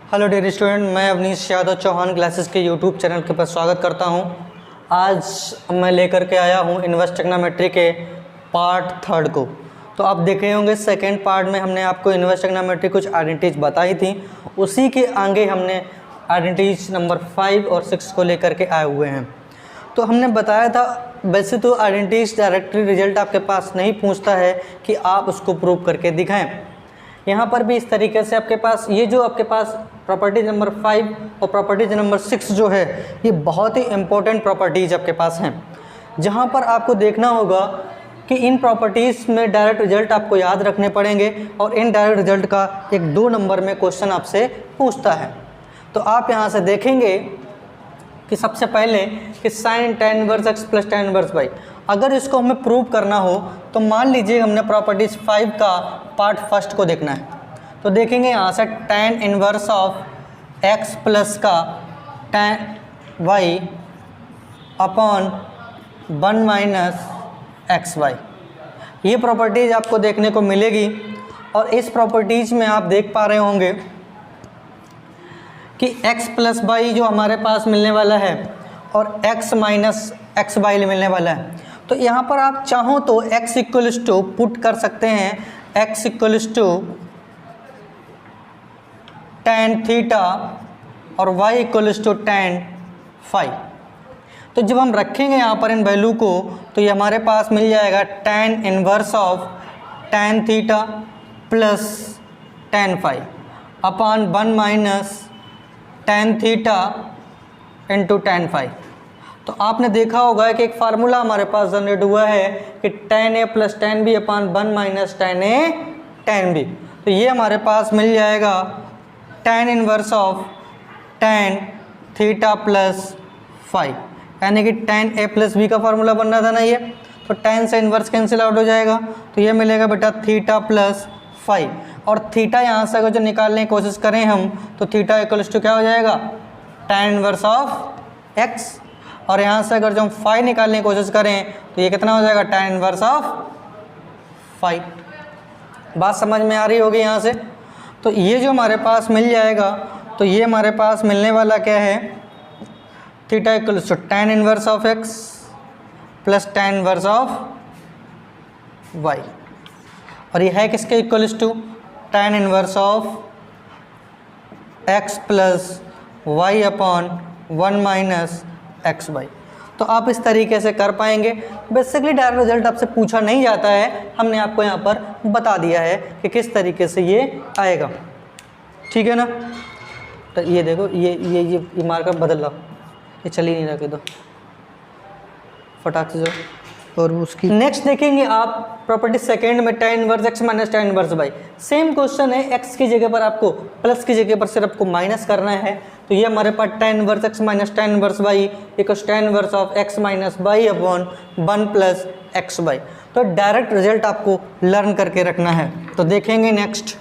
Hello dear student, मैं Awanish Yadav Chauhan classes के YouTube channel के पर स्वागत करता हूं। आज मैं लेकर के आया हूं इन्वर्स ट्रिग्नोमेट्री के पार्ट थर्ड को। तो आप देखे होंगे सेकेंड पार्ट में हमने आपको इन्वर्स ट्रिग्नोमेट्री कुछ आइडेंटिटीज बताई थी, उसी के आगे हमने आइडेंटिटीज नंबर 5 और 6 को लेकर के आए हुए हैं। तो हमने बताया था वैसे तो आइडेंटिटीज डायरेक्टली रिजल्ट आपके पास नहीं पूछता है कि आप उसको प्रूव करके दिखाएं। यहाँ पर भी इस तरीके से आपके पास ये जो आपके पास प्रॉपर्टीज नंबर 5 और प्रॉपर्टीज नंबर 6 जो है ये बहुत ही इम्पोर्टेंट प्रॉपर्टीज आपके पास हैं, जहाँ पर आपको देखना होगा कि इन प्रॉपर्टीज़ में डायरेक्ट रिजल्ट आपको याद रखने पड़ेंगे और इन डायरेक्ट रिजल्ट का एक 2 नंबर में क्वेश्चन आपसे पूछता है। तो आप यहाँ से देखेंगे कि सबसे पहले कि sine tan inverse x plus tan inverse y, अगर इसको हमें प्रूव करना हो तो मान लीजिए हमने प्रॉपर्टीज 5 का पार्ट फर्स्ट को देखना है। तो देखेंगे यहाँ से tan inverse of x plus का tan y upon 1 minus x y, ये प्रॉपर्टीज आपको देखने को मिलेगी। और इस प्रॉपर्टीज में आप देख पा रहे होंगे कि x प्लस वाई जो हमारे पास मिलने वाला है और x माइनस एक्स वाई मिलने वाला है। तो यहाँ पर आप चाहो तो x इक्वल्स टू पुट कर सकते हैं, x equals to tan theta और y equals to tan phi. तो जब हम रखेंगे यहाँ पर इन वैल्यू को तो ये हमारे पास मिल जाएगा tan inverse of tan theta plus tan phi upon 1 minus tan theta into tan phi. तो आपने देखा होगा कि एक फार्मूला हमारे पास जनरेट हुआ है कि tan a plus tan b upon 1 minus tan a tan b। तो ये हमारे पास मिल जाएगा tan inverse of tan theta plus phi, यानी कि tan a प्लस b का फार्मूला बन रहा था ना ये। तो tan से इन्वर्स कैंसिल आउट हो जाएगा, तो ये मिलेगा बेटा थीटा प्लस फाई। और थीटा यहाँ से अगर जो निकालने की कोशिश करें हम तो थीटा इक्वल्स टू क्या हो जाएगा tan इनवर्स ऑफ x, और यहाँ से अगर जो हम फाई निकालने की कोशिश करें तो ये कितना हो जाएगा tan इनवर्स ऑफ फाई। बात समझ में आ रही होगी यहाँ से। तो ये जो हमारे पास मिल जाएगा तो ये हमारे पास मिलने वाला क्या है, theta equals to tan inverse of x plus tan inverse of y, और ये है किसके equals to tan inverse of x plus y upon 1 minus x y. तो आप इस तरीके से कर पाएंगे। बेसिकली डायरेक्ट रिजल्ट आपसे पूछा नहीं जाता है, हमने आपको यहाँ पर बता दिया है कि किस तरीके से ये आएगा, ठीक है ना। तो ये देखो ये मार्कर बदल रहा, ये चल ही नहीं रहा, तो फटाक से जो और उसकी नेक्स्ट देखेंगे आप प्रॉपर्टी सेकेंड में tan inverse x minus tan inverse y। Same question है, x की जगह पर आपको प्लस की जगह पर सिर्फ आपको माइनस करना है। तो ये हमारे पास tan inverse x minus tan inverse y equals tan inverse of x minus y upon 1 plus x y. तो डायरेक्ट रिजल्ट आपको लर्न करके रखना है। तो देखेंगे नेक्स्ट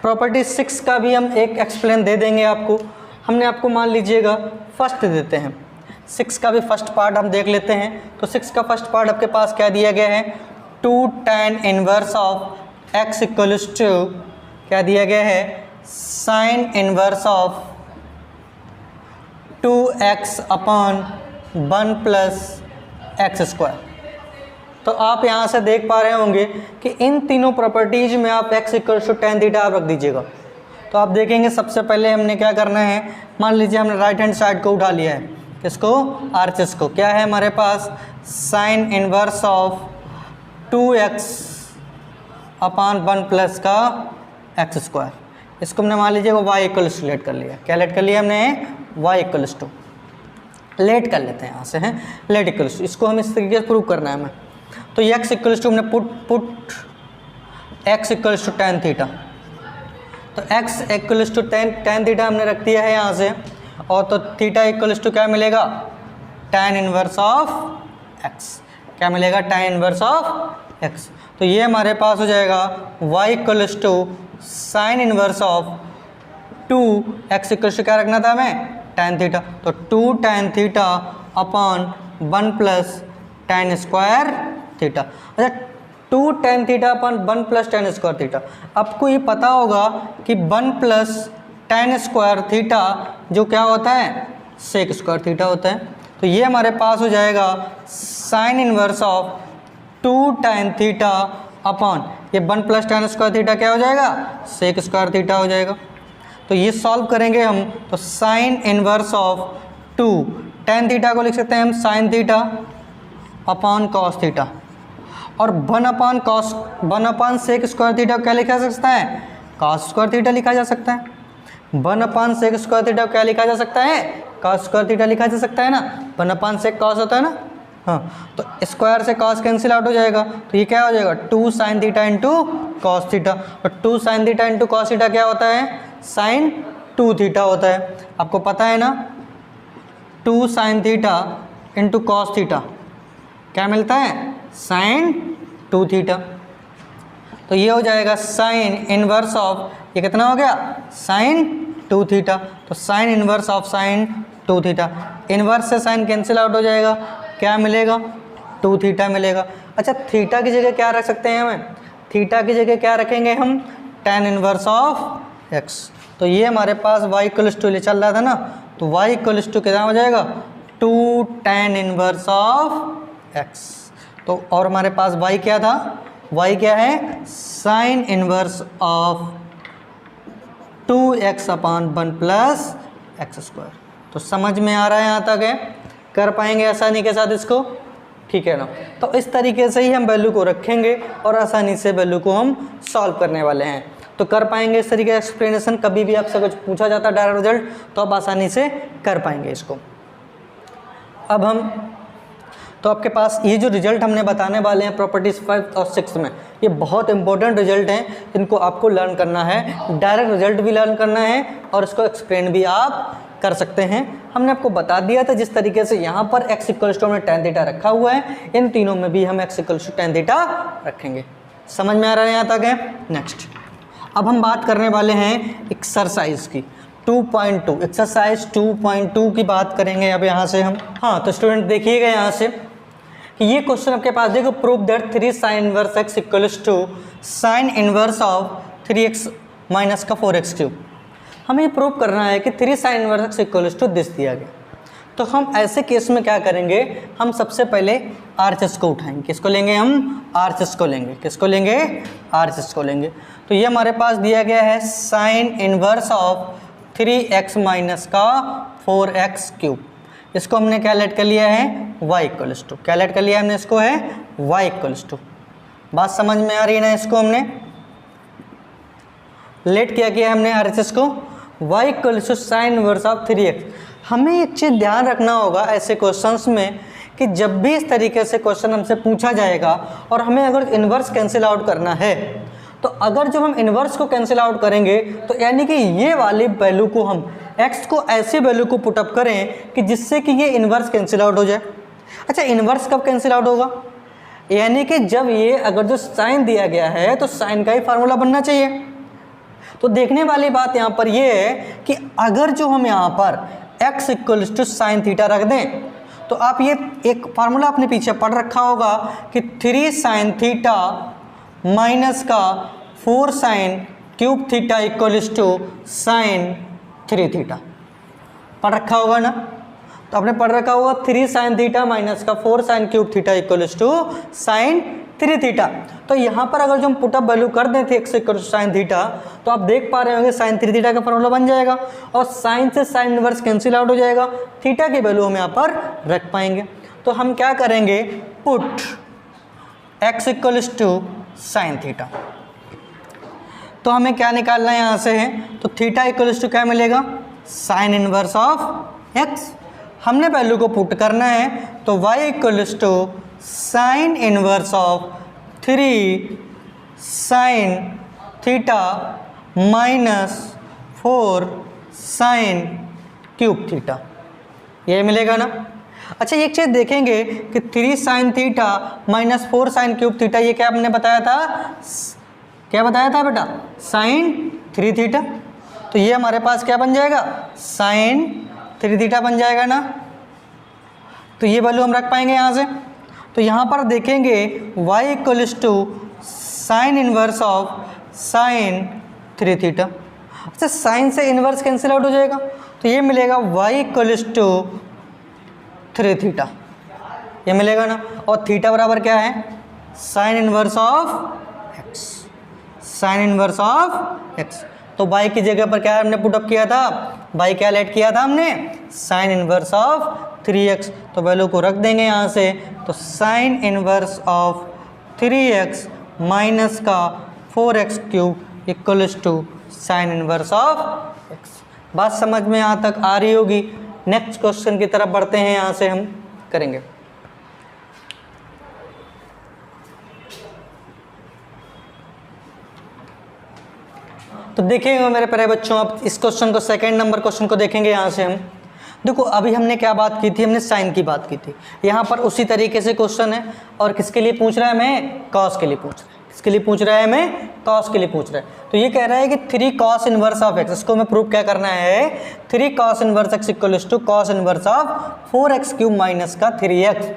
प्रॉपर्टी 6 का भी हम एक एक्सप्लेन दे देंगे आपको। हमने आपको मान लीजिएगा फर्स्ट देते हैं, 6 का भी फर्स्ट पार्ट हम देख लेते हैं। तो 6 का फर्स्ट पार्ट आपके पास क्या दिया गया है, 2 tan inverse of x equals to क्या दिया गया है, sine inverse of 2x upon 1 plus x square. तो आप यहाँ से देख पा रहे होंगे कि इन तीनों प्रॉपर्टीज में आप x equals to tan theta आप रख दीजिएगा। तो आप देखेंगे सबसे पहले हमने क्या करना है, मान लीजिए हमने राइट हैंड साइड को उठा लिया है, इसको आरएचएस को, क्या है हमारे पास sine inverse of 2x upon 1 plus का एक्स स्क्वायर। इसको हमने मान लीजिए y इक्वल्स टू लेट कर लिया। क्या लेट कर लिया हमने, y इक्वल्स टू लेट कर लेते हैं यहाँ से, हैं लेट इक्वल्स टू। इसको हम इस तरीके से प्रूव करना है हमें। तो x इक्वल्स टू हमने put x equals to tan theta. तो x equals to tan theta हमने रख दिया है यहाँ से, और तो थीटा इक्वल्स टू क्या मिलेगा, tan इनवर्स ऑफ x। क्या मिलेगा, tan इनवर्स ऑफ x। तो ये हमारे पास हो जाएगा y equals to sine inverse of 2x equals to क्या रखना था हमें, tan थीटा। तो 2 tan theta upon 1 plus tan square theta. अच्छा 2 tan theta upon 1 plus tan square theta. आपको ये पता होगा कि 1 प्लस tan स्क्वायर थीटा जो क्या होता है, सेक स्क्वायर थीटा होता है। तो ये हमारे पास हो जाएगा sign inverse of 2 tan theta upon ये 1 प्लस tan स्क्वायर थीटा क्या हो जाएगा, सेक स्क्वायर थीटा हो जाएगा। तो ये सॉल्व करेंगे हम, तो sign inverse of 2 tan theta को लिख सकते हैं हम sine theta upon cos theta, और 1 अपॉन सेक स्क्वायर थीटा क्या लिखा जा सकता है, कॉस स्क्वायर थीटा लिखा जा सकता है। 1 अपॉन सेक स्क्वायर थीटा क्या लिखा जा सकता है, कॉस स्क्वायर थीटा लिखा जा सकता है ना। 1 अपॉन सेक कॉस होता है ना, हाँ, तो स्क्वायर से कॉस कैंसिल आउट हो जाएगा, तो ये क्या हो जाएगा 2 sine theta into cos theta, और 2 sine theta into cos theta क्या होता है, साइन 2 थीटा होता है। आपको पता है ना 2 sine theta into cos theta क्या मिलता है, साइन 2 थीटा। तो ये हो जाएगा साइन इनवर्स ऑफ, ये कितना हो गया, साइन 2 थीटा। तो sign inverse of sign 2 theta, inverse से साइन कैंसिल आउट हो जाएगा, क्या मिलेगा, 2 थीटा मिलेगा। अच्छा, थीटा की जगह क्या रख सकते हैं हमें, थीटा की जगह क्या रखेंगे हम, tan इनवर्स ऑफ x। तो ये हमारे पास y इक्वल्स टू चल रहा था ना, तो y इक्वल्स टू कितना हो जाएगा, 2 tan इनवर्स ऑफ x। तो और हमारे पास y क्या था, y क्या है, sine inverse of 2x upon 1 plus x square. तो समझ में आ रहा है, यहाँ तक है, कर पाएंगे आसानी के साथ इसको, ठीक है ना। तो इस तरीके से ही हम वैल्यू को रखेंगे और आसानी से वैल्यू को हम सॉल्व करने वाले हैं। तो कर पाएंगे इस तरीके का एक्सप्लेनेशन, कभी भी आपसे कुछ पूछा जाता है डायरेक्ट रिजल्ट तो आप आसानी से कर पाएंगे इसको। अब हम, तो आपके पास ये जो रिजल्ट हमने बताने वाले हैं प्रॉपर्टीज़ 5 और 6 में, ये बहुत इंपॉर्टेंट रिजल्ट हैं, इनको आपको लर्न करना है, डायरेक्ट रिजल्ट भी लर्न करना है और इसको एक्सप्लेन भी आप कर सकते हैं। हमने आपको बता दिया था जिस तरीके से यहाँ पर x इक्वल्स टू हमने tan थीटा रखा हुआ है, इन तीनों में भी हम x equals to tan theta रखेंगे। समझ में आ रहा है यहाँ तक है। नेक्स्ट, अब हम बात करने वाले हैं एक्सरसाइज की 2.2, एक्सरसाइज 2.2 की बात करेंगे अब यहाँ से हम। हाँ, तो स्टूडेंट देखिएगा यहाँ से कि ये क्वेश्चन आपके पास देखो, prove that 3 sine inverse x equals to sine inverse of 3x minus का 4x क्यूब। हमें ये प्रूव करना है कि 3 sine inverse x equals to this दिया गया। तो हम ऐसे केस में क्या करेंगे, हम सबसे पहले RHS को उठाएंगे। किसको लेंगे हम, RHS को लेंगे। किसको लेंगे, RHS को लेंगे। तो ये हमारे पास दिया गया है sine inverse of 3x minus का 4x क्यूब। इसको हमने क्या लेट कर लिया है, y इक्वल्स टू, क्या लेट कर लिया हमने इसको है y इक्वल्स टू। बात समझ में आ रही है ना, इसको हमने लेट किया हमने RHS को y equals to sine inverse of 3x। हमें एक चीज़ ध्यान रखना होगा ऐसे क्वेश्चंस में कि जब भी इस तरीके से क्वेश्चन हमसे पूछा जाएगा और हमें अगर इन्वर्स कैंसिल आउट करना है, तो अगर जब हम इन्वर्स को कैंसिल आउट करेंगे तो यानी कि ये वाली वैल्यू को हम x को ऐसी वैल्यू को पुटअप करें कि जिससे कि ये इन्वर्स कैंसिल आउट हो जाए। अच्छा, इन्वर्स कब कैंसिल आउट होगा, यानी कि जब ये अगर जो साइन दिया गया है तो साइन का ही फार्मूला बनना चाहिए। तो देखने वाली बात यहाँ पर ये है कि अगर जो हम यहाँ पर x equals to sine theta रख दें, तो आप ये एक फार्मूला अपने पीछे पढ़ रखा होगा कि 3 साइन थीटा माइनस का 4 sine cube theta equals to sine 3 theta, पढ़ रखा होगा ना। तो आपने पढ़ रखा होगा 3 साइन थीटा माइनस का 4 sine cube theta equals to sine 3 theta. तो यहाँ पर अगर जो हम पुटअप वैल्यू कर दें थे x equal to sine theta, तो आप देख पा रहे होंगे साइन 3 थीटा का फॉर्मूला बन जाएगा और साइन से साइन इनवर्स कैंसिल आउट हो जाएगा, थीटा की वैल्यू हम यहाँ पर रख पाएंगे। तो हम क्या करेंगे, put x equals to sine theta. तो हमें क्या निकालना है यहाँ से है, तो थीटा इक्वल्स टू क्या मिलेगा, साइन इनवर्स ऑफ x। हमने वैल्यू को पुट करना है, तो y equals to sine inverse of 3 sine theta minus 4 sine cube theta, ये मिलेगा ना। अच्छा, एक चीज़ देखेंगे कि 3 sine theta minus 4 sine cube theta, ये क्या हमने बताया था, क्या बताया था बेटा, साइन 3 थीटा। तो ये हमारे पास क्या बन जाएगा, साइन 3 थीटा बन जाएगा ना। तो ये वैल्यू हम रख पाएंगे यहाँ से। तो यहाँ पर देखेंगे y equals to sine inverse of sine 3 theta. अच्छा, साइन से इनवर्स कैंसिल आउट हो जाएगा, तो ये मिलेगा y इक्वल्स टू 3 थीटा, ये मिलेगा ना। और थीटा बराबर क्या है, sine inverse of x, sign inverse of x। तो y की जगह पर क्या हमने पुटअप किया था, y क्या लेट किया था हमने, साइन इनवर्स ऑफ 3x। तो वैल्यू को रख देंगे यहाँ से, तो sign inverse of 3x minus का 4x cube equals to sine inverse of x। बात समझ में यहाँ तक आ रही होगी। नेक्स्ट क्वेश्चन की तरफ बढ़ते हैं, यहाँ से हम करेंगे। तो देखिएगा मेरे प्यारे बच्चों, अब इस क्वेश्चन को, सेकंड नंबर क्वेश्चन को देखेंगे। यहाँ से हम देखो, अभी हमने क्या बात की थी, हमने साइन की बात की थी। यहाँ पर उसी तरीके से क्वेश्चन है, और किसके लिए पूछ रहा है हमें, कॉस के लिए पूछ रहा है। किसके लिए पूछ रहा है हमें, कॉस के लिए पूछ रहा है। तो ये कह रहा है कि 3 cos इनवर्स ऑफ x, इसको हमें प्रूव क्या करना है, 3 cos inverse x equals to cos inverse of 4x cube minus का 3x,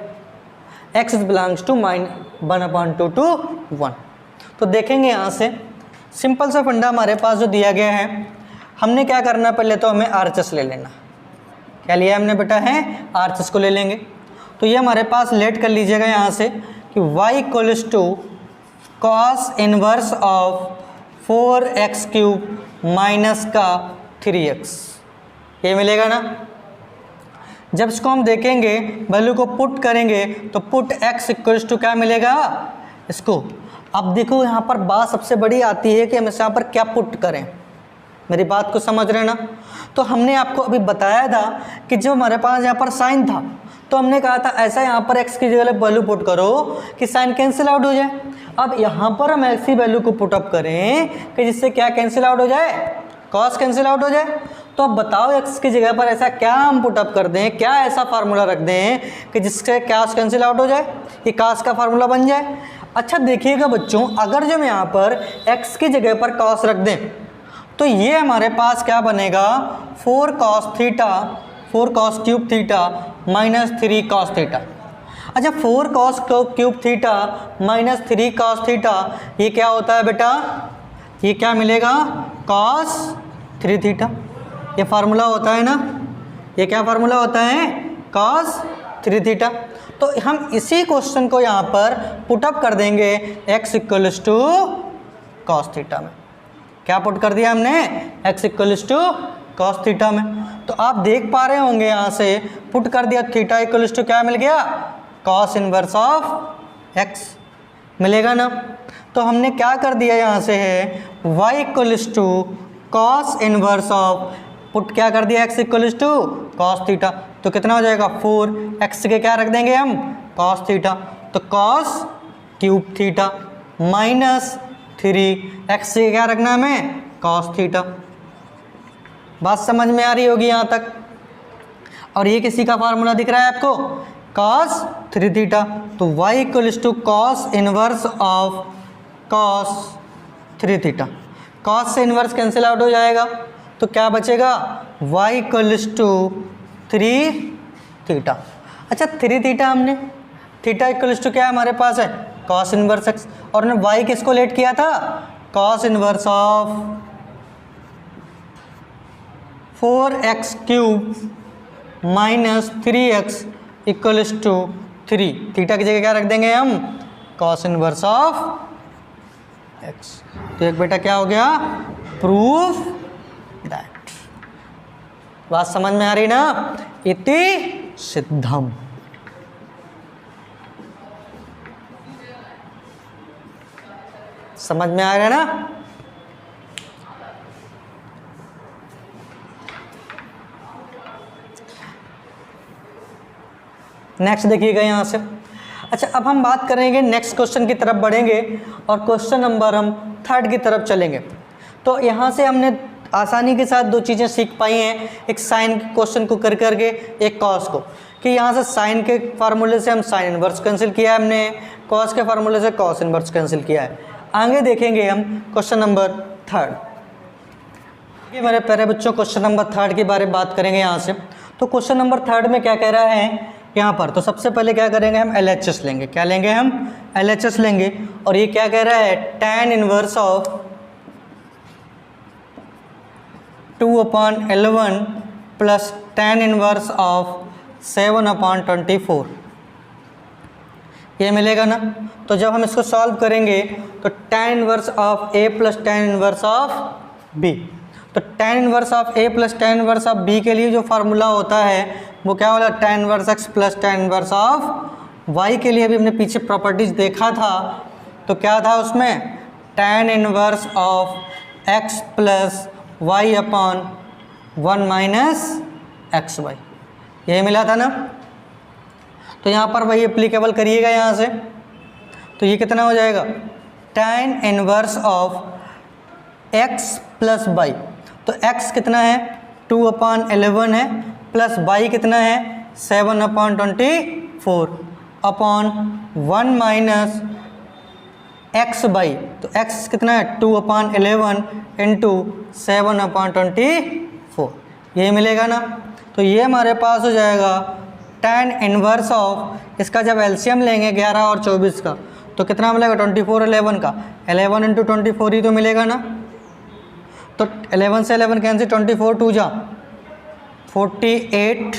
x belongs to -1/2 to 1। तो देखेंगे यहाँ से सिंपल सा फंडा हमारे पास जो दिया गया है, हमने क्या करना, पहले तो हमें आरएचएस ले लेना। क्या लिया हमने बेटा है, आरएचएस को ले लेंगे। तो ये हमारे पास लेट कर लीजिएगा यहाँ से कि y equals to cos inverse of 4x cube minus का 3x, ये मिलेगा ना। जब इसको हम देखेंगे, वैल्यू को पुट करेंगे, तो पुट x इक्वल्स टू क्या मिलेगा इसको। अब देखो यहाँ पर बात सबसे बड़ी आती है कि हम यहाँ पर क्या पुट करें, मेरी बात को समझ रहे ना। तो हमने आपको अभी बताया था कि जो हमारे पास यहाँ पर साइन था, तो हमने कहा था ऐसा यहाँ पर x की जगह वैल्यू पुट करो कि साइन कैंसिल आउट हो जाए। अब यहाँ पर हम ऐसी वैल्यू को पुटअप करें कि जिससे क्या कैंसिल आउट हो जाए, कॉस कैंसिल आउट हो जाए। तो अब बताओ x की जगह पर ऐसा क्या हम पुटअप कर दें, क्या ऐसा फार्मूला रख दें कि जिससे कॉस कैंसिल आउट हो जाए, ये कॉस का फार्मूला बन जाए। अच्छा देखिएगा बच्चों, अगर जब यहाँ पर x की जगह पर कॉस रख दें, तो ये हमारे पास क्या बनेगा, 4 cos theta, 4 cos cube theta minus 3 cos theta. अच्छा 4 cos cube theta minus 3 cos theta, ये क्या होता है बेटा, ये क्या मिलेगा, cos 3 थीटा। ये फार्मूला होता है ना, ये क्या फार्मूला होता है, cos 3 थीटा। तो हम इसी क्वेश्चन को यहाँ पर पुटअप कर देंगे x equals to cos theta में। क्या पुट कर दिया हमने, x equals to cos theta में। तो आप देख पा रहे होंगे यहाँ से पुट कर दिया, थीटा इक्वल्स टू क्या मिल गया, कॉस इनवर्स ऑफ x मिलेगा ना। तो हमने क्या कर दिया यहाँ से है, y equals to cos inverse of, put क्या कर दिया, x equals to cos theta. तो कितना हो जाएगा 4, x के क्या रख देंगे हम, कॉस थीटा, तो cos cube theta minus 3, x से क्या रखना है हमें, कॉस थीटा। बात समझ में आ रही होगी यहाँ तक। और ये किसी का फार्मूला दिख रहा है आपको, कॉस 3 थीटा। तो y equals to cos inverse of cos 3 theta. Cos से इनवर्स कैंसिल आउट हो जाएगा, तो क्या बचेगा, y इक्वल्स टू 3 थीटा। अच्छा 3 थीटा हमने, थीटा इक्वल्स टू क्या हमारे पास है, कॉस इनवर्स x, और हमने y किसको लेट किया था, cos inverse of 4x cube minus 3x equals to 3। Theta की जगह क्या रख देंगे हम, कॉस इनवर्स ऑफ x। तो एक बेटा क्या हो गया, प्रूफ दैट। बात समझ में आ रही ना, इति सिद्धम। समझ में आ रहा है ना। नेक्स्ट देखिएगा यहाँ से। अच्छा अब हम बात करेंगे, नेक्स्ट क्वेश्चन की तरफ बढ़ेंगे और क्वेश्चन नंबर हम 3 की तरफ चलेंगे। तो यहाँ से हमने आसानी के साथ 2 चीज़ें सीख पाई हैं, एक साइन क्वेश्चन को कर करके, एक कॉस को, कि यहाँ से साइन के फार्मूले से हम साइन इनवर्स कैंसिल किया है हमने, कॉस के फार्मूले से कॉस इनवर्स कैंसिल किया है। आगे देखेंगे हम क्वेश्चन नंबर 3। ये मेरे प्यारे बच्चों क्वेश्चन नंबर 3 के बारे में बात करेंगे यहाँ से। तो क्वेश्चन नंबर 3 में क्या कह रहा है यहाँ पर। तो सबसे पहले क्या करेंगे, हम LHS लेंगे। क्या लेंगे, हम LHS लेंगे। और ये क्या कह रहा है, tan inverse of 2/11 plus tan inverse of 7/24, ये मिलेगा ना। तो जब हम इसको सॉल्व करेंगे तो tan inverse of A plus tan inverse of B, तो tan inverse of A plus tan inverse of B के लिए जो फार्मूला होता है वो क्या होगा, tan inverse X plus tan inverse of Y के लिए भी हमने पीछे प्रॉपर्टीज देखा था। तो क्या था उसमें, tan inverse of X plus Y upon 1 minus XY, यही मिला था ना। तो यहाँ पर वही एप्लीकेबल करिएगा यहाँ से। तो ये कितना हो जाएगा, tan inverse of x plus y, तो x कितना है 2/11 है, प्लस y कितना है 7/24 अपॉन 1 माइनस XY, तो x कितना है 2/11 इंटू 7/24, ये मिलेगा ना। तो ये हमारे पास हो जाएगा tan इनवर्स ऑफ, इसका जब एलसीएम लेंगे 11 और 24 का तो कितना मिलेगा, 24 11 का 11 इंटू 24 ही तो मिलेगा ना। तो 11 से 11 कैंसिल, 24 2 जा 48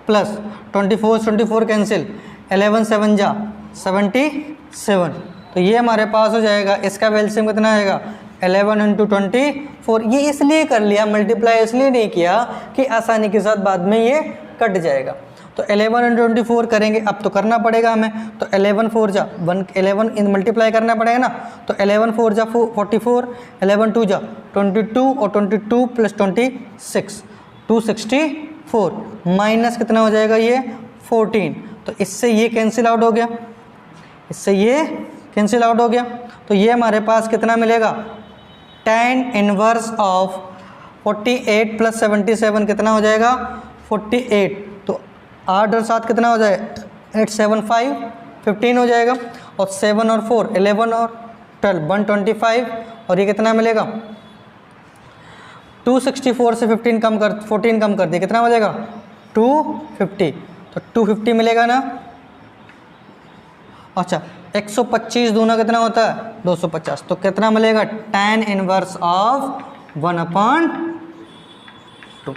प्लस 24 24 कैंसिल, 11 7 जा 77। तो ये हमारे पास हो जाएगा, इसका एलसीएम कितना आएगा 11 इंटू 24। ये इसलिए कर लिया, मल्टीप्लाई इसलिए नहीं किया कि आसानी के साथ बाद में ये कट जाएगा। तो 11 इंटू 24 करेंगे, अब तो करना पड़ेगा हमें। तो 11 4 जा 11 इन मल्टीप्लाई करना पड़ेगा ना। तो 11 4 जा 44, 11 2 जा 22 और 22 प्लस 26 264 माइनस कितना हो जाएगा ये 14। तो इससे ये कैंसिल आउट हो गया, इससे ये कैंसिल आउट हो गया। तो ये हमारे पास कितना मिलेगा, tan इनवर्स ऑफ 48 प्लस 77 कितना हो जाएगा 48। तो 8 और 7 कितना हो जाएगा 8 7 5 15 हो जाएगा। और 7 और 4 11 और 12 125। और ये कितना मिलेगा 264 से 14 कम कर दिए, कितना हो जाएगा 250। तो 250 मिलेगा ना। अच्छा 125 दूना कितना होता है 250। तो कितना मिलेगा tan इनवर्स ऑफ 1/2।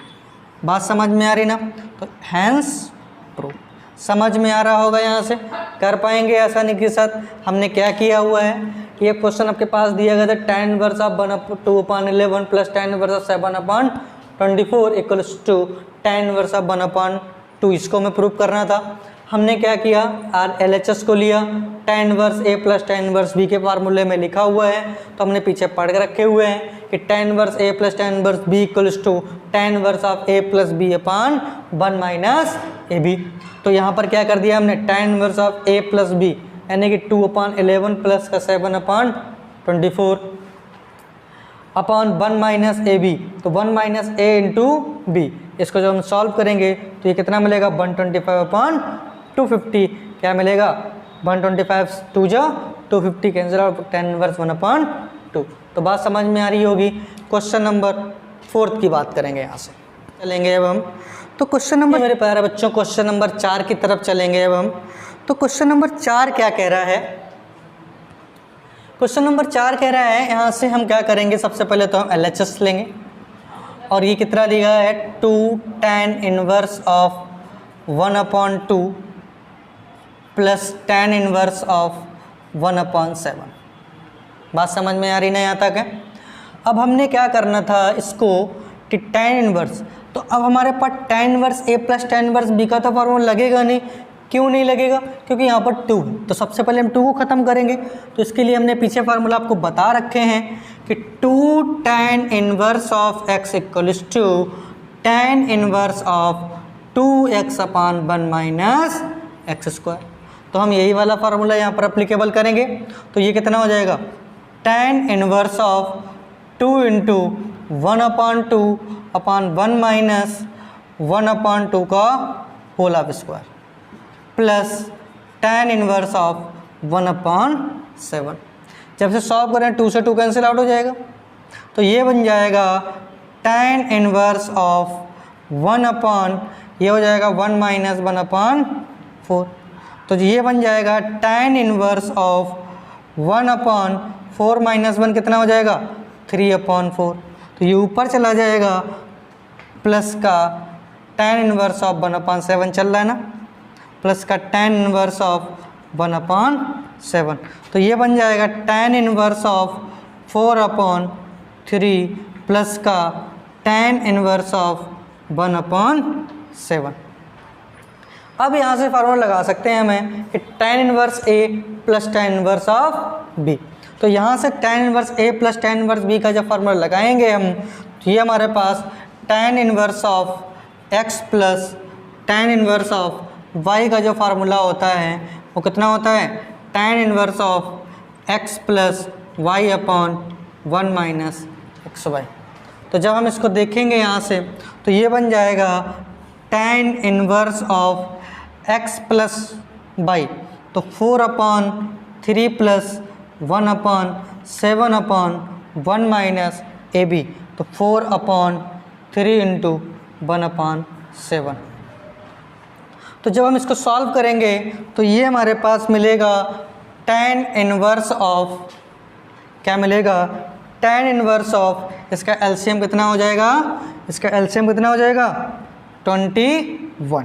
बात समझ में आ रही ना। तो हैंस प्रूफ समझ में आ रहा होगा, यहाँ से कर पाएंगे आसानी के साथ। हमने क्या किया हुआ है, ये क्वेश्चन आपके पास दिया गया था tan inverse of 2/11 plus tan inverse of 7/24 equals to tan inverse of 1/2। इसको हमें प्रूफ करना था। हमने क्या किया, LHS को लिया, tan inverse A plus tan inverse B के फार्मूले में लिखा हुआ है, तो हमने पीछे पढ़ के रखे हुए हैं कि tan inverse A plus tan inverse B equals to tan inverse of A plus B upon 1 minus AB। तो यहाँ पर क्या कर दिया हमने, tan inverse of A plus B यानी कि 2/11 प्लस का 7/24 अपॉन 1 माइनस AB। तो 1 माइनस A इंटू B, इसको जब हम सॉल्व करेंगे तो ये कितना मिलेगा 125/250। क्या मिलेगा 125 2 जा 250 कैंसिल और tan इनवर्स 1/2। तो बात समझ में आ रही होगी। क्वेश्चन नंबर 4 की बात करेंगे, यहाँ से चलेंगे अब हम। तो क्वेश्चन नंबर, मेरे प्यारे बच्चों, क्वेश्चन नंबर 4 की तरफ चलेंगे अब हम। तो क्वेश्चन नंबर 4 क्या कह रहा है, क्वेश्चन नंबर 4 कह रहा है, यहाँ से हम क्या करेंगे, सबसे पहले तो हम LHS लेंगे। और ये कितना दिया है 2 tan inverse of 1/2 plus tan inverse of 1/7। बात समझ में आ रही ना यहाँ तक है। अब हमने क्या करना था इसको कि tan इनवर्स, तो अब हमारे पास tan inverse A plus tan inverse B का तो फॉर्मूला लगेगा नहीं। क्यों नहीं लगेगा, क्योंकि यहाँ पर 2 है। तो सबसे पहले हम 2 को ख़त्म करेंगे। तो इसके लिए हमने पीछे फार्मूला आपको बता रखे हैं कि 2 tan inverse of x equals to tan inverse of 2x upon 1 minus x square. तो हम यही वाला फार्मूला यहाँ पर अप्लीकेबल करेंगे। तो ये कितना हो जाएगा tan inverse of 2 into 1/2 upon 1 minus 1/2 का whole of square plus tan inverse of 1/7। जब से सॉल्व करें 2 से 2 कैंसिल आउट हो जाएगा। तो ये बन जाएगा tan इनवर्स ऑफ 1/, ये हो जाएगा 1 माइनस 1/4। तो ये बन जाएगा tan इनवर्स ऑफ 1/4 माइनस 1 कितना हो जाएगा 3/4। तो ये ऊपर चला जाएगा प्लस का tan इनवर्स ऑफ 1/7 चल रहा है ना, प्लस का tan इनवर्स ऑफ 1/7। तो ये बन जाएगा tan इनवर्स ऑफ 4/3 प्लस का tan इनवर्स ऑफ 1/7। अब यहाँ से फार्मूला लगा सकते हैं हमें कि tan inverse A plus tan inverse of B। तो यहाँ से tan inverse A plus tan inverse B का जब फार्मूला लगाएंगे हम, तो ये हमारे पास tan inverse of X plus tan inverse of Y का जो फार्मूला होता है वो कितना होता है tan inverse of X plus Y/1 minus XY। तो जब हम इसको देखेंगे यहाँ से तो ये बन जाएगा tan inverse of x plus y, तो 4/3 प्लस 1/7/1 माइनस AB, तो 4/3 इंटू 1/7। तो जब हम इसको सॉल्व करेंगे तो ये हमारे पास मिलेगा tan इनवर्स ऑफ, क्या मिलेगा tan इनवर्स ऑफ, इसका एलसीएम कितना हो जाएगा, इसका एलसीएम कितना हो जाएगा 21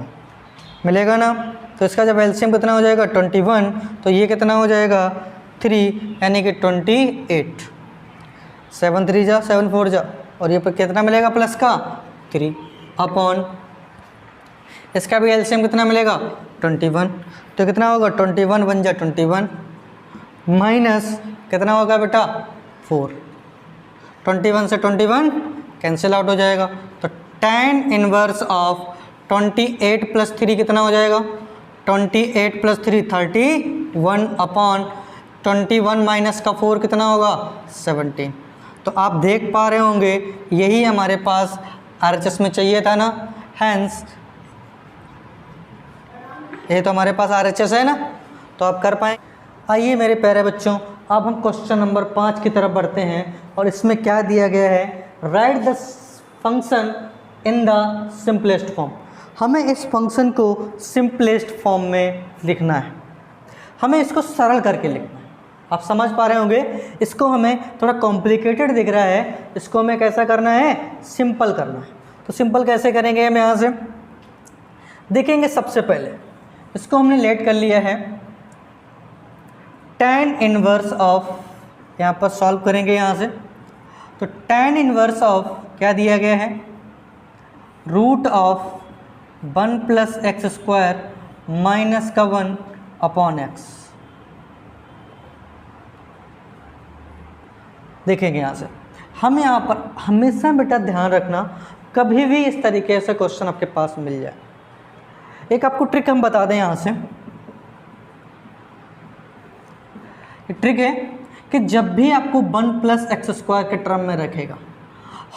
मिलेगा ना। तो इसका जब एलसीएम कितना हो जाएगा 21, तो ये कितना हो जाएगा 3 यानी कि 28। 7 3 जा 7 4 जा, और ये पर कितना मिलेगा प्लस का 3 अपॉन, इसका भी एलसीएम कितना मिलेगा 21। तो कितना होगा 21 बन जा 21 माइनस कितना होगा बेटा 4। 21 से 21 कैंसिल आउट हो जाएगा। तो tan इनवर्स ऑफ 28 प्लस 3 कितना हो जाएगा 28 प्लस 3 31 अपॉन 21 माइनस का 4 कितना होगा 17। तो आप देख पा रहे होंगे यही हमारे पास RHS में चाहिए था ना, हैंस ये तो हमारे पास RHS है ना, तो आप कर पाएँ। आइए मेरे प्यारे बच्चों, अब हम क्वेश्चन नंबर 5 की तरफ बढ़ते हैं और इसमें क्या दिया गया है, right the function in the simplest form. हमें इस फंक्शन को सिंपलेस्ट फॉर्म में लिखना है, हमें इसको सरल करके लिखना है। आप समझ पा रहे होंगे, इसको हमें थोड़ा कॉम्प्लिकेटेड दिख रहा है, इसको हमें कैसा करना है सिंपल करना है। तो सिंपल कैसे करेंगे हम यहाँ से देखेंगे। सबसे पहले इसको हमने लेट कर लिया है tan इनवर्स ऑफ, यहाँ पर सॉल्व करेंगे यहाँ से। तो tan इनवर्स ऑफ क्या दिया गया है, root of 1 plus x square minus का 1 अपॉन एक्स। देखेंगे यहाँ से, हम यहाँ पर हमेशा बेटा ध्यान रखना, कभी भी इस तरीके से क्वेश्चन आपके पास मिल जाए, एक आपको ट्रिक हम बता दें यहाँ से। ट्रिक है कि जब भी आपको 1 प्लस एक्स स्क्वायर के टर्म में रखेगा,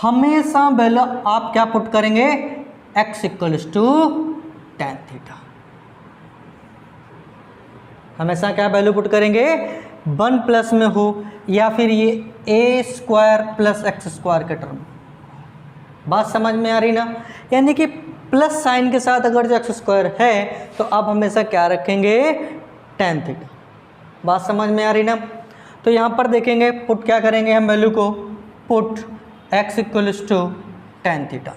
हमेशा पहले आप क्या पुट करेंगे, x equals to tan theta. हमेशा क्या वैल्यू पुट करेंगे, 1 प्लस में हो या फिर ये a square plus x square के टर्म। बात समझ में आ रही ना, यानी कि प्लस साइन के साथ अगर जो एक्स स्क्वायर है तो आप हमेशा क्या रखेंगे tan थीटा। बात समझ में आ रही ना। तो यहाँ पर देखेंगे पुट क्या करेंगे हम वैल्यू को, put x equals to tan theta.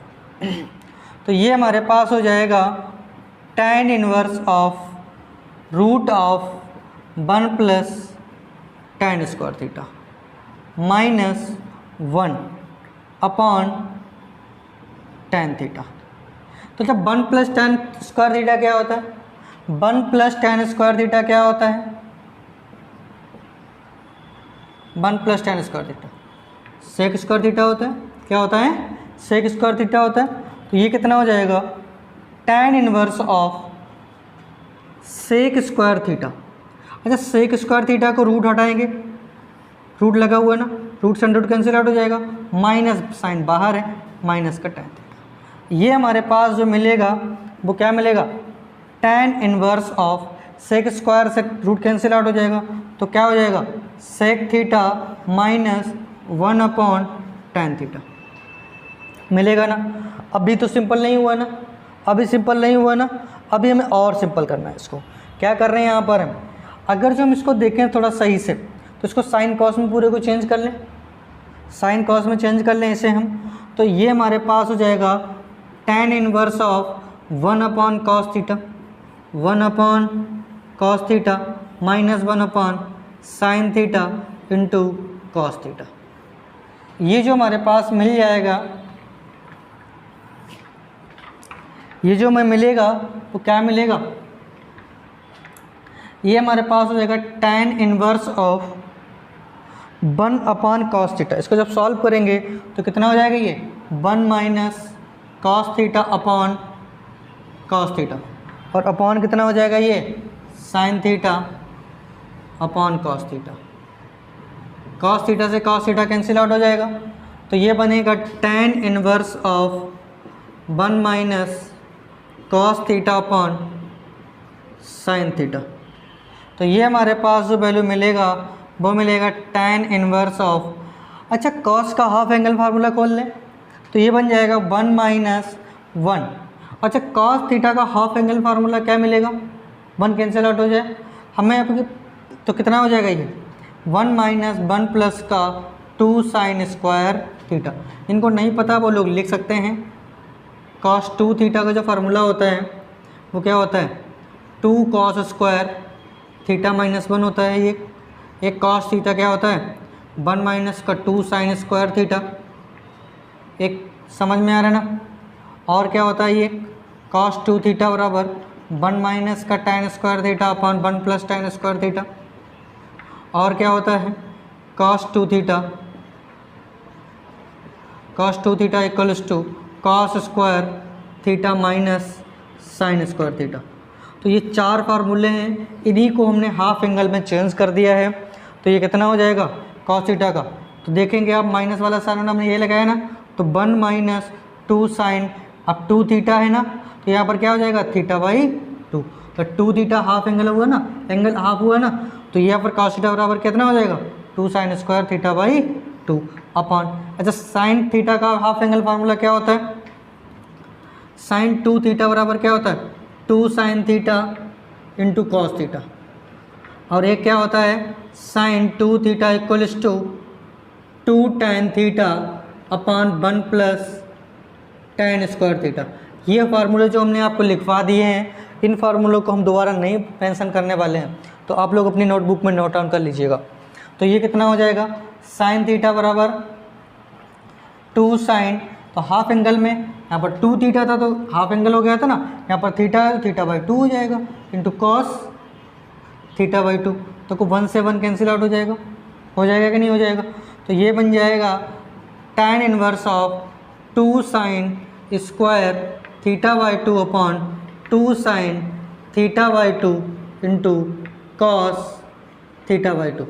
तो ये हमारे पास हो जाएगा tan inverse of root of 1 plus tan square theta minus 1 upon tan theta. तो जब 1 प्लस tan स्क्वायर थीटा क्या होता है, 1 प्लस tan स्क्वायर थीटा क्या होता है, 1 plus tan square theta sec square theta होता है। क्या होता है, सेक स्क्वायर थीटा होता है। तो ये कितना हो जाएगा, tan inverse of sec square theta. अच्छा, सेक स्क्वायर थीटा को रूट हटाएंगे, रूट लगा हुआ है ना, रूट से रूट कैंसिल आउट हो जाएगा, माइनस साइन बाहर है, माइनस का tan थीटा। ये हमारे पास जो मिलेगा वो क्या मिलेगा, tan inverse of sec square से रूट कैंसिल आउट हो जाएगा, तो क्या हो जाएगा sec theta minus 1 upon tan theta मिलेगा ना। अभी तो सिंपल नहीं हुआ ना, अभी सिंपल नहीं हुआ ना, अभी हमें और सिंपल करना है इसको। क्या कर रहे हैं यहाँ पर हम, अगर जो हम इसको देखें थोड़ा सही से तो इसको साइन कॉस में पूरे को चेंज कर लें, साइन कॉस में चेंज कर लें इसे हम, तो ये हमारे पास हो जाएगा tan inverse of 1 upon cos theta, 1 upon cos theta minus 1 upon sine theta into cos theta. ये जो हमारे पास मिल जाएगा, ये जो हमें मिलेगा वो क्या मिलेगा, ये हमारे पास हो जाएगा tan inverse of 1 upon cos theta. इसको जब सॉल्व करेंगे तो कितना हो जाएगा, ये 1 minus cos theta upon cos theta, और अपॉन कितना हो जाएगा, ये sine theta upon cos theta. Cos theta से कॉस थीटा कैंसिल आउट हो जाएगा, तो ये बनेगा tan inverse of 1 minus cos theta upon sine theta. तो ये हमारे पास जो वैल्यू मिलेगा वो मिलेगा tan इनवर्स ऑफ, अच्छा कॉस का हाफ एंगल फार्मूला खोल लें तो ये बन जाएगा 1 माइनस 1। अच्छा कॉस थीटा का हाफ एंगल फार्मूला क्या मिलेगा, 1 कैंसिल आउट हो जाए हमें यहाँ, तो कितना हो जाएगा, ये 1 माइनस 1 प्लस का 2 साइन स्क्वायर थीटा। इनको नहीं पता वो लोग लिख सकते हैं, cos 2 थीटा का जो फार्मूला होता है वो क्या होता है, 2 cos स्क्वायर थीटा माइनस 1 होता है। ये एक cos थीटा क्या होता है, 1 माइनस का 2 साइन स्क्वायर थीटा। एक समझ में आ रहा है ना, और क्या होता है, ये cos 2 थीटा बराबर 1 माइनस का tan square theta upon 1 plus tan square theta. और क्या होता है cos 2 theta equals to cos square theta minus sine square theta. तो ये 4 फार्मूले हैं, इन्हीं को हमने हाफ एंगल में चेंज कर दिया है। तो ये कितना हो जाएगा cos थीटा का, तो देखेंगे आप माइनस वाला साइन हमने ये लगाया ना, तो 1 माइनस 2 साइन, अब 2 थीटा है ना, तो यहाँ पर क्या हो जाएगा थीटा बाई 2। तो 2 थीटा हाफ एंगल हुआ ना, एंगल हाफ हुआ ना, तो यहाँ पर cos थीटा बराबर कितना हो जाएगा 2 sine square theta by 2 upon, अच्छा साइन थीटा का हाफ एंगल फार्मूला क्या होता है, साइन 2 थीटा बराबर क्या होता है 2 sine theta into cos theta, और एक क्या होता है sine 2 theta equals to 2 tan theta upon 1 plus tan square theta. ये फार्मूले जो हमने आपको लिखवा दिए हैं, इन फार्मूलों को हम दोबारा नहीं मेंशन करने वाले हैं, तो आप लोग अपनी नोटबुक में नोट डाउन कर लीजिएगा। तो ये कितना हो जाएगा साइन थीटा बराबर 2 साइन, तो हाफ एंगल में यहाँ पर 2 थीटा था तो हाफ एंगल हो गया था ना, यहाँ पर थीटा बाई 2 हो जाएगा इंटू कॉस थीटा बाई 2, तो को 1 से 1 कैंसिल आउट हो जाएगा कि नहीं हो जाएगा। तो ये बन जाएगा tan inverse of 2 sine square theta by 2 upon 2 sine theta by 2 into cos theta by 2।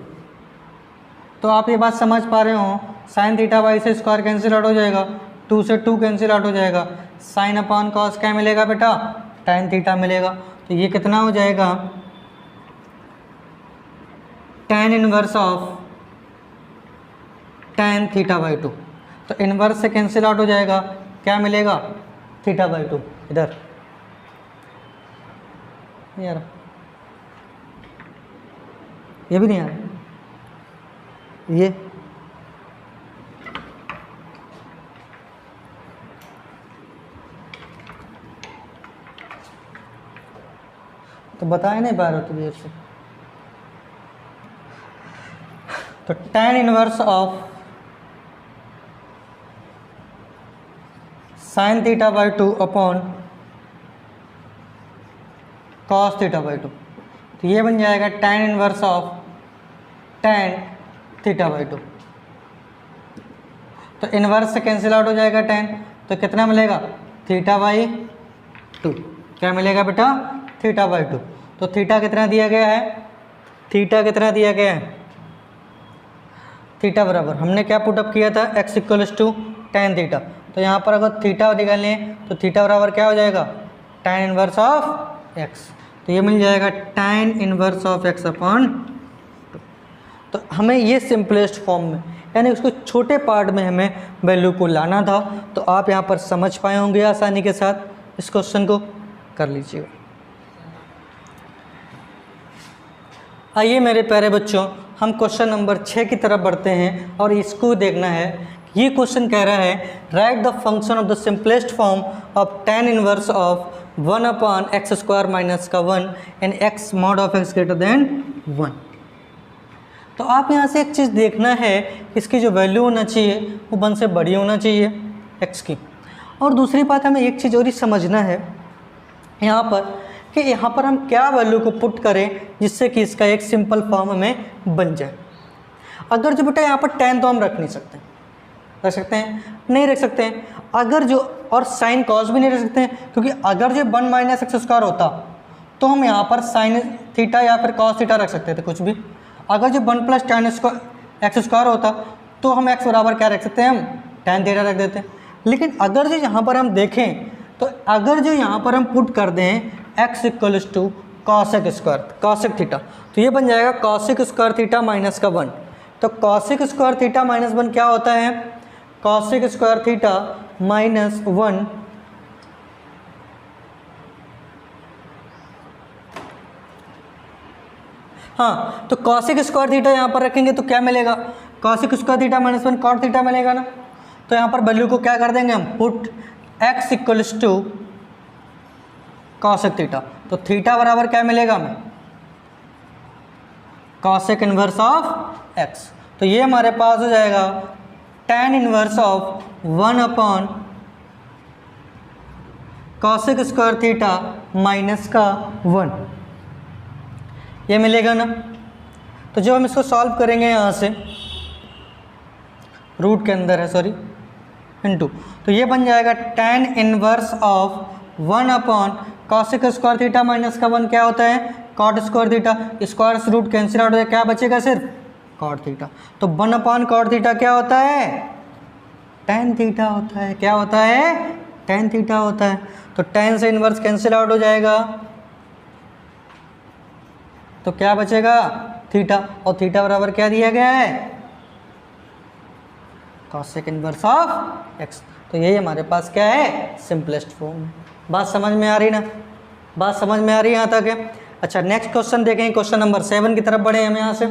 तो आप ये बात समझ पा रहे हो, साइन थीटा बाई से स्क्वायर कैंसिल आउट हो जाएगा, 2 से 2 कैंसिल आउट हो जाएगा, साइन अपॉन कॉस क्या मिलेगा बेटा tan थीटा मिलेगा। तो ये कितना हो जाएगा tan inverse of tan theta by 2, तो इनवर्स से कैंसिल आउट हो जाएगा, क्या मिलेगा थीटा बाई 2। इधर नहीं आ रहा, ये भी नहीं आ रहा, ये तो बता ही नहीं पा रहे हो तो देर से। तो tan inverse of sine theta by 2 upon cos theta by 2, तो ये बन जाएगा tan inverse of tan theta by 2। तो इनवर्स से कैंसिल आउट हो जाएगा tan, तो कितना मिलेगा थीटा बाई 2। क्या मिलेगा बेटा थीटा बाई 2। तो थीटा कितना दिया गया है, थीटा कितना दिया गया है, थीटा बराबर हमने क्या पुटअप किया था x equals to tan theta. तो यहाँ पर अगर थीटा निकालें तो थीटा बराबर क्या हो जाएगा tan इनवर्स ऑफ x। तो ये मिल जाएगा tan inverse of x upon. तो हमें ये सिंपलेस्ट फॉर्म में, यानी उसको छोटे पार्ट में हमें वैल्यू को लाना था। तो आप यहाँ पर समझ पाए होंगे आसानी के साथ। इस क्वेश्चन को कर लीजिएगा। आइए मेरे प्यारे बच्चों, हम क्वेश्चन नंबर 6 की तरफ बढ़ते हैं और इसको देखना है। ये क्वेश्चन कह रहा है right the function of the simplest form of tan inverse of 1/x² minus का 1 and x mod of x greater than 1। तो आप यहाँ से एक चीज़ देखना है, इसकी जो वैल्यू होना चाहिए वो 1 से बड़ी होना चाहिए x की। और दूसरी बात हमें एक चीज़ और ही समझना है यहाँ पर कि यहाँ पर हम क्या वैल्यू को पुट करें जिससे कि इसका एक सिंपल फॉर्म हमें बन जाए। अगर जो बेटा यहाँ पर tan तो हम रख नहीं सकते, रख सकते हैं? नहीं रख सकते हैं। अगर जो और साइन कॉस भी नहीं रख सकते हैं, क्योंकि अगर जो 1 माइनस x² होता तो हम यहाँ पर साइन थीटा या फिर कॉस थीटा रख सकते थे, कुछ भी। अगर जो 1 प्लस tan x² होता तो हम x बराबर क्या रख सकते हैं, हम tan थीटा रख देते हैं। लेकिन अगर जो यहाँ पर हम देखें तो अगर जो यहाँ पर हम पुट कर दें x equals to cosec square cosec theta, तो ये बन जाएगा कॉसेक स्क्वायर थीटा माइनस का 1। तो कॉसेक स्क्वायर थीटा माइनस 1 क्या होता है, कॉसेक स्क्वायर थीटा माइनस 1 हाँ, तो कॉसेक स्क्वायर थीटा यहाँ पर रखेंगे तो क्या मिलेगा, cosec square theta minus 1 cot theta मिलेगा ना। तो यहाँ पर वैल्यू को क्या कर देंगे हम, put x equals to cosec theta. तो थीटा बराबर क्या मिलेगा हमें, कॉसेक इनवर्स ऑफ x। तो ये हमारे पास हो जाएगा tan inverse of 1 cosec square theta minus का 1, ये मिलेगा ना। तो जब हम इसको सॉल्व करेंगे यहाँ से, रूट के अंदर है सॉरी, इनटू, तो ये बन जाएगा tan inverse of 1 cosec square theta minus का 1 क्या होता है, कॉट स्क्वायर थीटा। स्क्वायर से रूट कैंसिल आउट हो जाए, क्या बचेगा सिर्फ कॉट थीटा। तो 1 कॉट थीटा क्या होता है, tan थीटा होता है। क्या होता है, tan थीटा होता है। तो tan से इनवर्स कैंसिल आउट हो जाएगा, तो क्या बचेगा थीटा, और थीटा बराबर क्या दिया गया है, कॉसेक इनवर्स ऑफ x। तो यही हमारे पास क्या है, सिंपलेस्ट फॉर्म। बात समझ में आ रही ना, बात समझ में आ रही है यहाँ तक है। अच्छा नेक्स्ट क्वेश्चन देखें, क्वेश्चन नंबर 7 की तरफ बढ़े हम यहाँ से।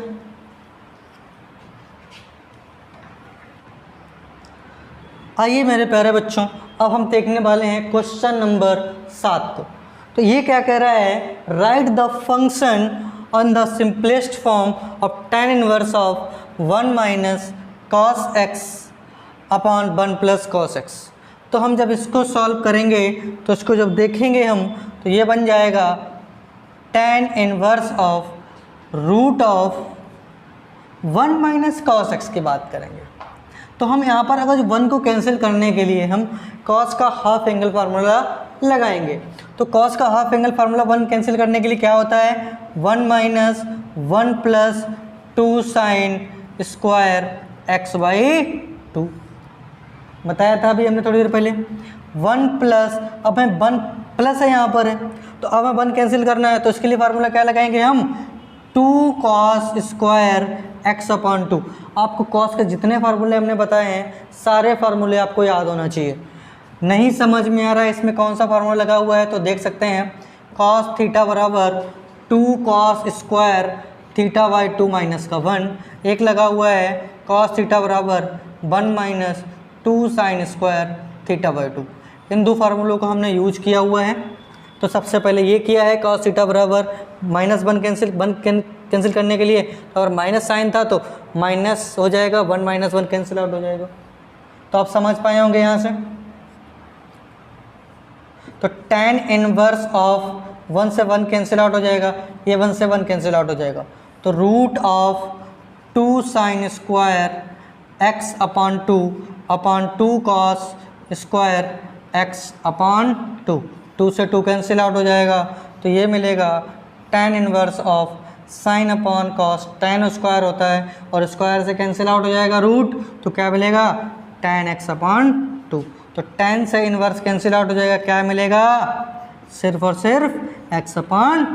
आइए मेरे प्यारे बच्चों, अब हम देखने वाले हैं क्वेश्चन नंबर 7 को। तो ये क्या कह रहा है, right the function on the simplest form of tan inverse of 1 minus cos x upon 1 plus cos x। तो हम जब इसको सॉल्व करेंगे तो इसको जब देखेंगे हम, तो ये बन जाएगा tan inverse of root of 1 minus cos x की बात करेंगे। तो हम यहाँ पर अगर 1 को कैंसिल करने के लिए हम cos का हाफ एंगल फार्मूला लगाएंगे। तो cos का हाफ एंगल फार्मूला 1 कैंसिल करने के लिए क्या होता है, 1 minus 1 plus 2 sine square x by 2, बताया था अभी हमने थोड़ी देर पहले। 1 प्लस, अब हमें 1 प्लस है यहाँ पर है, तो अब हमें 1 कैंसिल करना है, तो इसके लिए फार्मूला क्या लगाएंगे हम, 2 cos स्क्वायर x अपॉन 2। आपको cos के जितने फार्मूले हमने बताए हैं सारे फार्मूले आपको याद होना चाहिए। नहीं समझ में आ रहा है इसमें कौन सा फार्मूला लगा हुआ है, तो देख सकते हैं cos थीटा बराबर 2 cos square theta by 2 minus का 1, एक लगा हुआ है cos थीटा बराबर 1 minus 2 sine square theta by 2। इन दो फार्मूलों को हमने यूज किया हुआ है। तो सबसे पहले ये किया है cos थीटा बराबर माइनस 1 कैंसिल करने के लिए, और माइनस साइन था तो माइनस हो जाएगा, 1 माइनस 1 कैंसिल आउट हो जाएगा। तो आप समझ पाए होंगे यहाँ से। तो tan इनवर्स ऑफ 1 से 1 कैंसिल आउट हो जाएगा, ये 1 से 1 कैंसिल आउट हो जाएगा। तो root of 2 sine square x upon 2 cos square x upon 2 से 2 कैंसिल आउट हो जाएगा। तो ये मिलेगा tan inverse of sine upon cos, tan square होता है और स्क्वायर से कैंसिल आउट हो जाएगा रूट, तो क्या मिलेगा tan x अपॉन 2। तो tan से इनवर्स कैंसिल आउट हो जाएगा, क्या मिलेगा सिर्फ और सिर्फ x अपॉन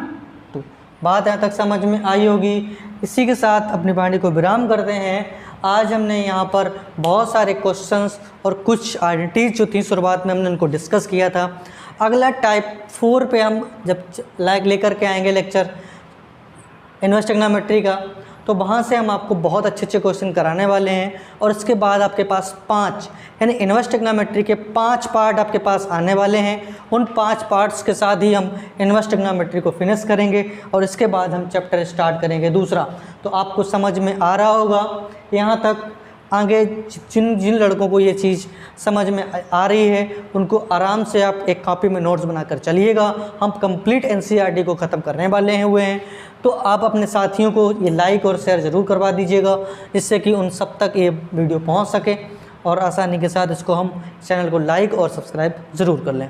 2। बात यहाँ तक समझ में आई होगी। इसी के साथ अपनी वाणी को विराम करते हैं। आज हमने यहाँ पर बहुत सारे क्वेश्चंस और कुछ आइडेंटिटीज जो थी शुरुआत में हमने उनको डिस्कस किया था। अगला टाइप 4 पे हम जब लेकर के आएंगे लेक्चर इन्वर्स ट्रिग्नोमेट्री का, तो वहाँ से हम आपको बहुत अच्छे अच्छे क्वेश्चन कराने वाले हैं। और इसके बाद आपके पास 5 यानी इन्वर्स ट्रिग्नोमेट्री के 5 पार्ट आपके पास आने वाले हैं। उन 5 पार्ट्स के साथ ही हम इन्वर्स ट्रिग्नोमेट्री को फिनिश करेंगे और इसके बाद हम चैप्टर स्टार्ट करेंगे दूसरा। तो आपको समझ में आ रहा होगा यहाँ तक। आगे जिन लड़कों को ये चीज़ समझ में आ रही है उनको आराम से आप एक कॉपी में नोट्स बनाकर चलिएगा। हम कंप्लीट एनसीईआरटी को ख़त्म करने वाले हैं। तो आप अपने साथियों को ये लाइक और शेयर ज़रूर करवा दीजिएगा, जिससे कि उन सब तक ये वीडियो पहुंच सके और आसानी के साथ इसको हम चैनल को लाइक और सब्सक्राइब ज़रूर कर लें।